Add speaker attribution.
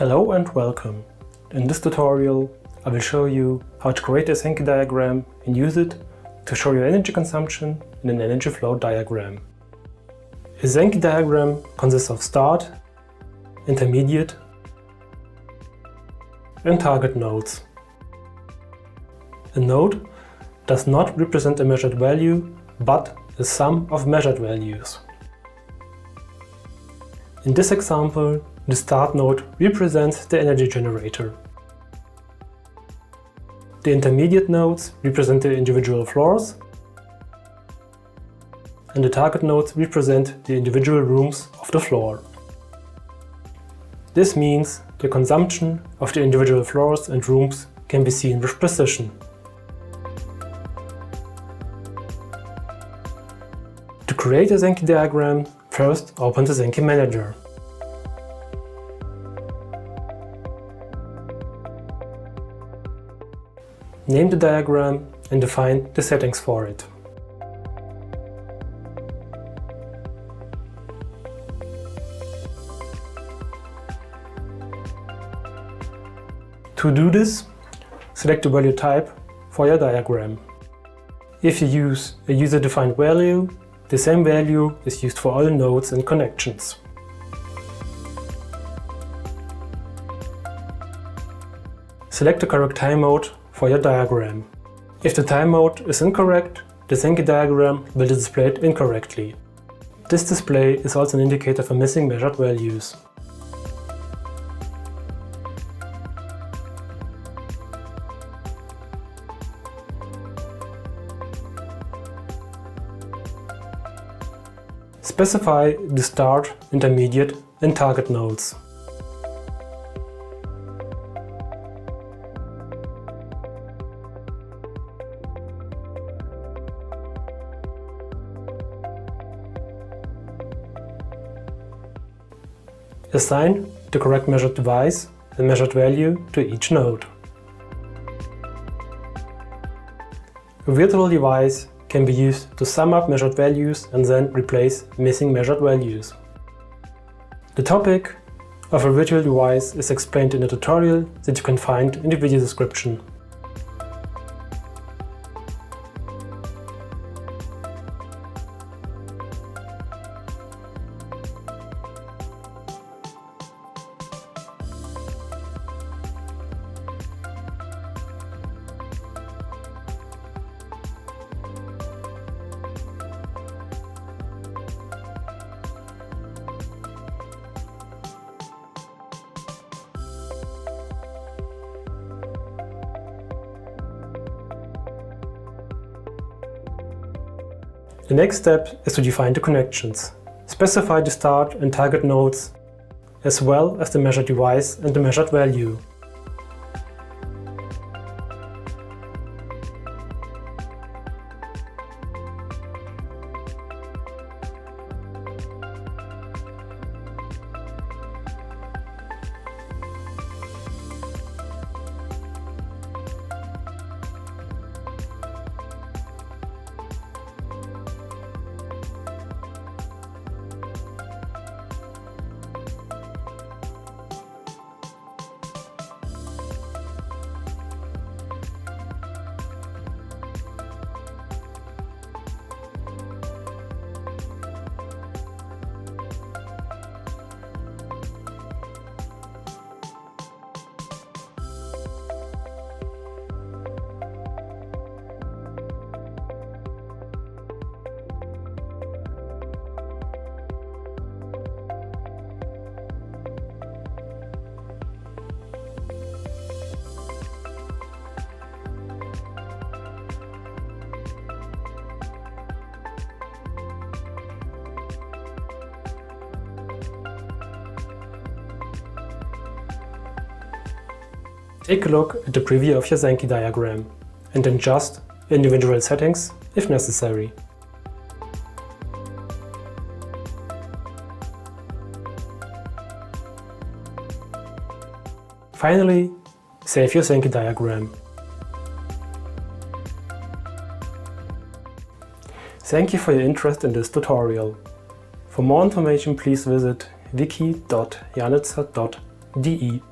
Speaker 1: Hello and welcome. In this tutorial I will show you how to create a Sankey diagram and use it to show your energy consumption in an energy flow diagram. A Sankey diagram consists of start, intermediate and target nodes. A node does not represent a measured value, but the sum of measured values. In this example, the start node represents the energy generator. The intermediate nodes represent the individual floors, and the target nodes represent the individual rooms of the floor. This means the consumption of the individual floors and rooms can be seen with precision. To create a Sankey diagram, first open the Sankey Manager. Name the diagram and define the settings for it. To do this, select the value type for your diagram. If you use a user-defined value, the same value is used for all nodes and connections. Select the correct time mode for your diagram. If the time mode is incorrect, the Sankey diagram will be displayed incorrectly. This display is also an indicator for missing measured values. Specify the start, intermediate and target nodes. Assign the correct measured device and measured value to each node. A virtual device can be used to sum up measured values and then replace missing measured values. The topic of a virtual device is explained in a tutorial that you can find in the video description. The next step is to define the connections. Specify the start and target nodes, as well as the measured device and the measured value. Take a look at the preview of your Sankey diagram and adjust individual settings if necessary. Finally, save your Sankey diagram. Thank you for your interest in this tutorial. For more information, please visit wiki.janitzer.de.